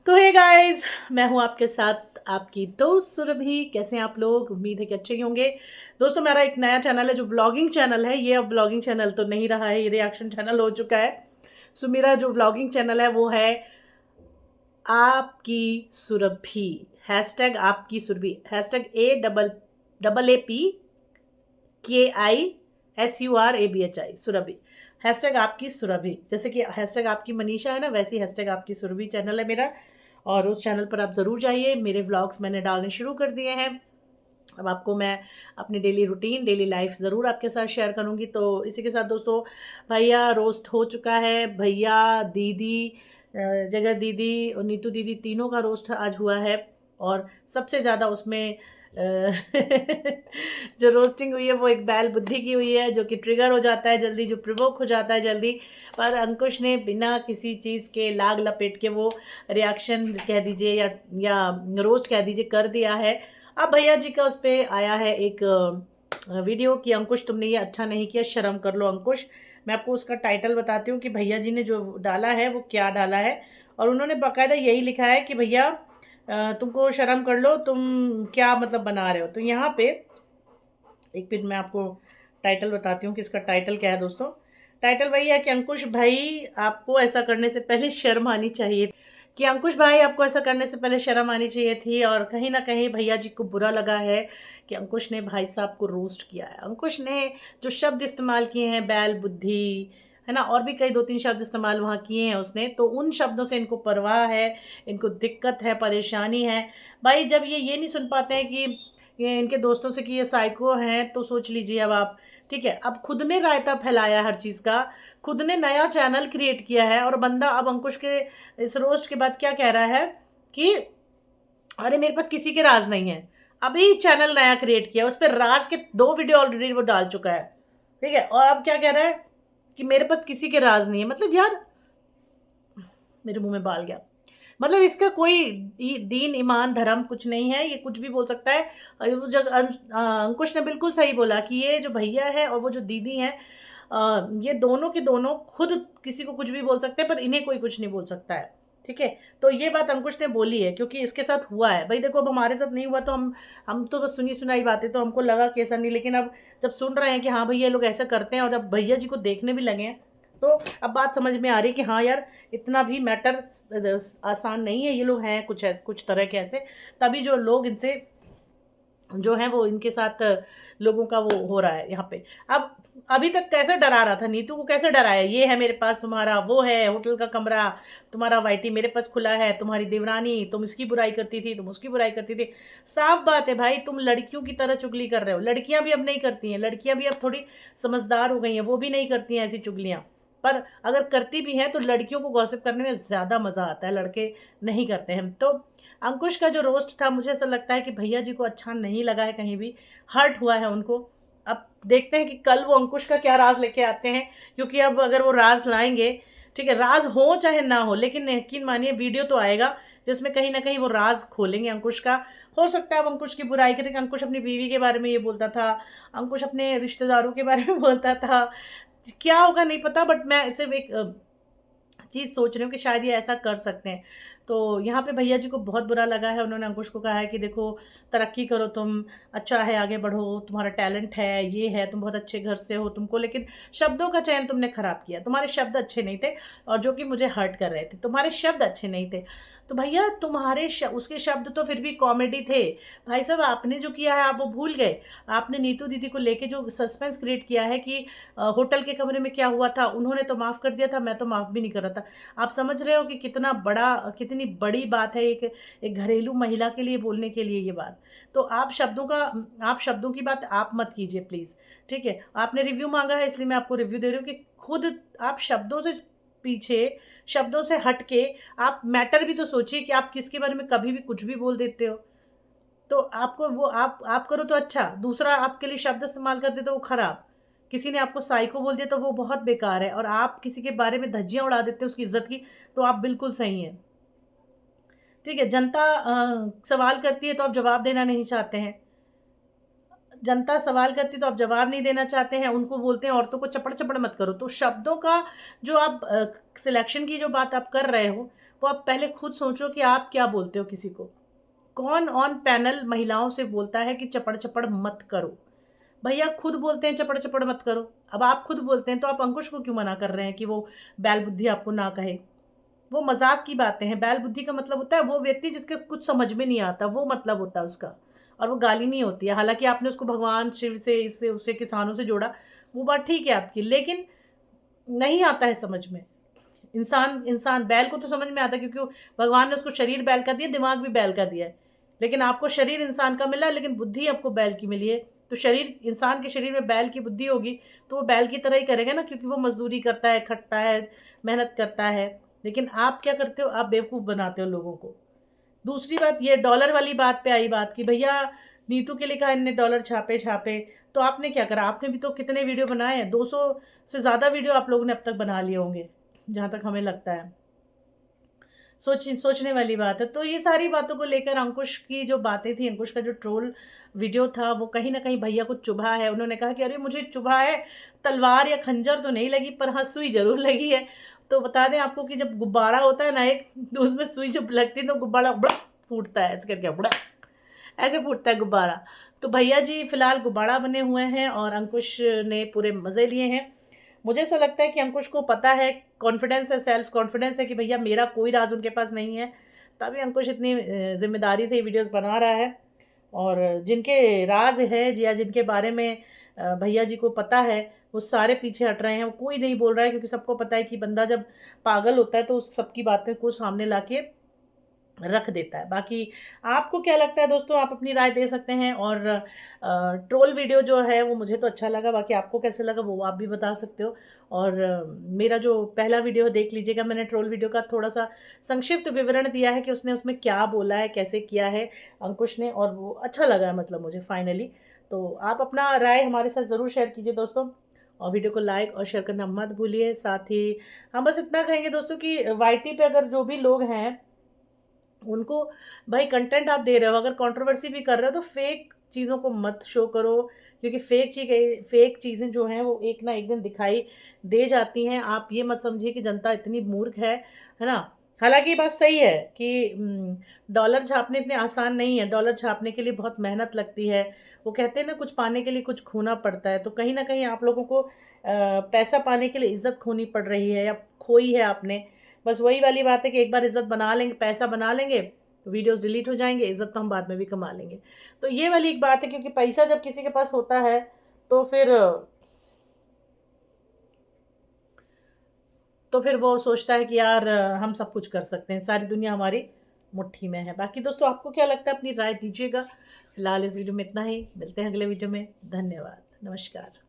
तो hey guys, मैं हूं आपके साथ आपकी दोस्त सुरभि। कैसे हैं आप लोग? उम्मीद है कि अच्छे ही होंगे। दोस्तों, मेरा एक नया चैनल है जो व्लॉगिंग चैनल है। ये अब व्लॉगिंग चैनल तो नहीं रहा है, ये रिएक्शन चैनल हो चुका है। सो मेरा जो व्लॉगिंग चैनल है वो है आपकी सुरभि। हैशटैग आपकी Surabhi, hashtag APPAPKISURABHI Surabhi. Hashtag आपकी सुरभि, जैसे कि हैशटैग आपकी मनीषा है ना, वैसी हैशटैग आपकी सुरभि चैनल है मेरा। और उस चैनल पर आप ज़रूर जाइए। मेरे व्लॉग्स मैंने डालने शुरू कर दिए हैं। अब आपको मैं अपनी डेली रूटीन, डेली लाइफ ज़रूर आपके साथ शेयर करूंगी। तो इसी के साथ दोस्तों, भैया रोस्ट हो चुका है। भैया, दीदी, जगह दीदी और नीतू दीदी, तीनों का रोस्ट आज हुआ है। और सबसे ज़्यादा उसमें जो रोस्टिंग हुई है वो एक बैल बुद्धि की हुई है, जो कि ट्रिगर हो जाता है जल्दी, जो प्रिवोक हो जाता है जल्दी। पर अंकुश ने बिना किसी चीज़ के लाग लपेट के वो रिएक्शन कह दीजिए या रोस्ट कह दीजिए कर दिया है। अब भैया जी का उस पर आया है एक वीडियो कि अंकुश तुमने ये अच्छा नहीं किया, शर्म कर लो अंकुश। मैं आपको उसका टाइटल बताती हूँ कि भैया जी ने जो डाला है वो क्या डाला है। और उन्होंने बाकायदा यही लिखा है कि भैया तुमको शर्म कर लो, तुम क्या मतलब बना रहे हो। तो यहाँ पे एक मिनट मैं आपको टाइटल बताती हूँ कि इसका टाइटल क्या है दोस्तों। टाइटल वही है कि अंकुश भाई, आपको ऐसा करने से पहले शर्म आनी चाहिए। कि अंकुश भाई, आपको ऐसा करने से पहले शर्म आनी चाहिए थी। और कहीं ना कहीं भैया जी को बुरा लगा है कि अंकुश ने भाई साहब को रोस्ट किया है। अंकुश ने जो शब्द इस्तेमाल किए हैं, बैल बुद्धि, है ना, और भी कई दो तीन शब्द इस्तेमाल वहाँ किए हैं उसने, तो उन शब्दों से इनको परवाह है, इनको दिक्कत है, परेशानी है। भाई जब ये नहीं सुन पाते हैं कि ये इनके दोस्तों से कि ये साइको हैं, तो सोच लीजिए अब आप। ठीक है, अब खुद ने रायता फैलाया हर चीज़ का, खुद ने नया चैनल क्रिएट किया है। और बंदा अब अंकुश के इस रोस्ट के बाद क्या कह रहा है कि अरे मेरे पास किसी के राज नहीं है। अभी चैनल नया क्रिएट किया, उस पर राज के 2 वीडियो ऑलरेडी वो डाल चुका है। ठीक है, और अब क्या कह रहा है कि मेरे पास किसी के राज नहीं है। मतलब यार, मेरे मुंह में बाल गया। मतलब इसका कोई दीन ईमान धर्म कुछ नहीं है, ये कुछ भी बोल सकता है। और वो अंकुश ने बिल्कुल सही बोला कि ये जो भैया है और वो जो दीदी हैं, ये दोनों के दोनों खुद किसी को कुछ भी बोल सकते हैं, पर इन्हें कोई कुछ नहीं बोल सकता है। ठीक है, तो ये बात अंकुश ने बोली है क्योंकि इसके साथ हुआ है। भाई देखो, अब हमारे साथ नहीं हुआ तो हम तो बस सुनी सुनाई बातें, तो हमको लगा कि ऐसा नहीं। लेकिन अब जब सुन रहे हैं कि हाँ भैया लोग ऐसा करते हैं, और जब भैया जी को देखने भी लगे हैं, तो अब बात समझ में आ रही है कि हाँ यार, इतना भी मैटर आसान नहीं है। ये लोग हैं कुछ तरह के ऐसे, तभी जो लोग इनसे जो है वो इनके साथ लोगों का वो हो रहा है यहाँ पे। अब अभी तक कैसे डरा रहा था, नीतू को कैसे डराया, ये है मेरे पास तुम्हारा, वो है होटल का कमरा, तुम्हारा वाईटी मेरे पास खुला है, तुम्हारी देवरानी, तुम इसकी बुराई करती थी, तुम उसकी बुराई करती थी। साफ बात है भाई, तुम लड़कियों की तरह चुगली कर रहे हो। लड़कियां भी अब नहीं करती हैं, लड़कियां भी अब थोड़ी समझदार हो गई हैं, वो भी नहीं करती हैं ऐसी चुगलियां। पर अगर करती भी हैं तो लड़कियों को गॉसिप करने में ज़्यादा मज़ा आता है, लड़के नहीं करते हैं। तो अंकुश का जो रोस्ट था, मुझे ऐसा लगता है कि भैया जी को अच्छा नहीं लगा है, कहीं भी हर्ट हुआ है उनको। अब देखते हैं कि कल वो अंकुश का क्या राज लेके आते हैं, क्योंकि अब अगर वो राज लाएंगे, ठीक है, राज हो चाहे ना हो, लेकिन यकीन मानिए वीडियो तो आएगा जिसमें कहीं ना कहीं वो राज खोलेंगे अंकुश का। हो सकता है अब अंकुश की बुराई करें, अंकुश अपनी बीवी के बारे में ये बोलता था, अंकुश अपने रिश्तेदारों के बारे में बोलता था, क्या होगा नहीं पता। बट मैं सिर्फ एक चीज़ सोच रही हूँ कि शायद ये ऐसा कर सकते हैं। तो यहाँ पे भैया जी को बहुत बुरा लगा है। उन्होंने अंकुश को कहा है कि देखो, तरक्की करो तुम, अच्छा है, आगे बढ़ो, तुम्हारा टैलेंट है, ये है, तुम बहुत अच्छे घर से हो, तुमको लेकिन शब्दों का चयन तुमने खराब किया, तुम्हारे शब्द अच्छे नहीं थे, और जो कि मुझे हर्ट कर रहे थे, तुम्हारे शब्द अच्छे नहीं थे। तो भैया तुम्हारे उसके शब्द तो फिर भी कॉमेडी थे। भाई साहब, आपने जो किया है आप वो भूल गए। आपने नीतू दीदी को लेके जो सस्पेंस क्रिएट किया है कि होटल के कमरे में क्या हुआ था, उन्होंने तो माफ़ कर दिया था, मैं तो माफ़ भी नहीं कर रहा था। आप समझ रहे हो कि कितनी बड़ी बात है एक घरेलू महिला के लिए बोलने के लिए ये बात। तो आप शब्दों की बात आप मत कीजिए प्लीज़। ठीक है, आपने रिव्यू मांगा है इसलिए मैं आपको रिव्यू दे रही हूँ कि खुद आप शब्दों से पीछे, शब्दों से हट के आप मैटर भी तो सोचिए कि आप किसके बारे में कभी भी कुछ भी बोल देते हो। तो आपको वो आप करो तो अच्छा, दूसरा आपके लिए शब्द इस्तेमाल कर दे तो वो खराब। किसी ने आपको साइको बोल दिया तो वो बहुत बेकार है, और आप किसी के बारे में धज्जियां उड़ा देते हो उसकी इज्जत की, तो आप बिल्कुल सही हैं। ठीक है, जनता सवाल करती है तो आप जवाब देना नहीं चाहते हैं। जनता सवाल करती तो आप जवाब नहीं देना चाहते हैं। उनको बोलते हैं औरतों को चपड़ चपड़ मत करो। तो शब्दों का जो आप सिलेक्शन की जो बात आप कर रहे हो, वो आप पहले खुद सोचो कि आप क्या बोलते हो किसी को। कौन ऑन पैनल महिलाओं से बोलता है कि चपड़ चपड़ मत करो? भैया खुद बोलते हैं चपड़ चपड़ मत करो। अब आप खुद बोलते हैं तो आप अंकुश को क्यों मना कर रहे हैं कि वो बैल बुद्धि आपको ना कहे? वो मजाक की बातें हैं। बैल बुद्धि का मतलब होता है वो व्यक्ति जिसके कुछ समझ में नहीं आता, वो मतलब होता है उसका। और वो गाली नहीं होती है। हालांकि आपने उसको भगवान शिव से, इससे उससे, किसानों से जोड़ा, वो बात ठीक है आपकी, लेकिन नहीं आता है समझ में। इंसान इंसान बैल को तो समझ में आता है, क्योंकि भगवान ने उसको शरीर बैल का दिया, दिमाग भी बैल का दिया है। लेकिन आपको शरीर इंसान का मिला, लेकिन बुद्धि आपको बैल की मिली है। तो शरीर, इंसान के शरीर में बैल की बुद्धि होगी तो वो बैल की तरह ही करेगा ना, क्योंकि वो मजदूरी करता है, खटता है, मेहनत करता है। लेकिन आप क्या करते हो? आप बेवकूफ़ बनाते हो लोगों को। दूसरी बात, ये डॉलर वाली बात पे आई बात कि भैया नीतू के लिए कहा इनने डॉलर छापे छापे, तो आपने क्या करा? आपने भी तो कितने वीडियो बनाए हैं, 200 से ज़्यादा वीडियो आप लोगों ने अब तक बना लिए होंगे, जहाँ तक हमें लगता है। सोचने वाली बात है। तो ये सारी बातों को लेकर अंकुश की जो बातें थी, अंकुश का जो ट्रोल वीडियो था, वो कहीं ना कहीं भैया को चुभा है। उन्होंने कहा कि अरे मुझे चुभा है, तलवार या खंजर तो नहीं लगी, पर हाँ सुई जरूर लगी है। तो बता दें आपको कि जब गुब्बारा होता है ना एक, तो उसमें सुई जब लगती है तो गुब्बारा बड़ा फूटता है, ऐसे करके बड़ा ऐसे फूटता है गुब्बारा। तो भैया जी फिलहाल गुब्बारा बने हुए हैं और अंकुश ने पूरे मज़े लिए हैं। मुझे ऐसा लगता है कि अंकुश को पता है, कॉन्फिडेंस है, सेल्फ कॉन्फिडेंस है कि भैया मेरा कोई राज उनके पास नहीं है। तभी अंकुश इतनी जिम्मेदारी से ये वीडियोस बना रहा है। और जिनके राज है या जिनके बारे में भैया जी को पता है, वो सारे पीछे हट रहे हैं। कोई नहीं बोल रहा है, क्योंकि सबको पता है कि बंदा जब पागल होता है तो उस सबकी बातें को सामने लाके रख देता है। बाकी आपको क्या लगता है दोस्तों? आप अपनी राय दे सकते हैं। और ट्रोल वीडियो जो है वो मुझे तो अच्छा लगा, बाकी आपको कैसे लगा वो आप भी बता सकते हो। और मेरा जो पहला वीडियो है देख लीजिएगा, मैंने ट्रोल वीडियो का थोड़ा सा संक्षिप्त विवरण दिया है कि उसने उसमें क्या बोला है, कैसे किया है अंकुश ने, और वो अच्छा लगा है मतलब मुझे फाइनली। तो आप अपना राय हमारे साथ ज़रूर शेयर कीजिए दोस्तों, और वीडियो को लाइक और शेयर करना मत भूलिए। साथ ही हम बस इतना कहेंगे दोस्तों कि वाईटी पे अगर जो भी लोग हैं उनको, भाई कंटेंट आप दे रहे हो, अगर कंट्रोवर्सी भी कर रहे हो तो फेक चीज़ों को मत शो करो, क्योंकि फेक चीज़ें जो हैं वो एक ना एक दिन दिखाई दे जाती हैं। आप ये मत समझिए कि जनता इतनी मूर्ख है ना। हालांकि ये बात सही है कि डॉलर छापने इतने आसान नहीं है, डॉलर छापने के लिए बहुत मेहनत लगती है। वो कहते हैं ना, कुछ पाने के लिए कुछ खोना पड़ता है। तो कहीं ना कहीं आप लोगों को पैसा पाने के लिए इज्जत खोनी पड़ रही है, या खोई है आपने। बस वही वाली बात है कि एक बार इज्जत बना लेंगे, पैसा बना लेंगे, वीडियोस डिलीट हो जाएंगे, इज्जत तो हम बाद में भी कमा लेंगे। तो ये वाली एक बात है, क्योंकि पैसा जब किसी के पास होता है तो फिर वो सोचता है कि यार हम सब कुछ कर सकते हैं, सारी दुनिया हमारी मुट्ठी में है। बाकी दोस्तों आपको क्या लगता है? अपनी राय दीजिएगा। फिलहाल इस वीडियो में इतना ही, मिलते हैं अगले वीडियो में। धन्यवाद, नमस्कार।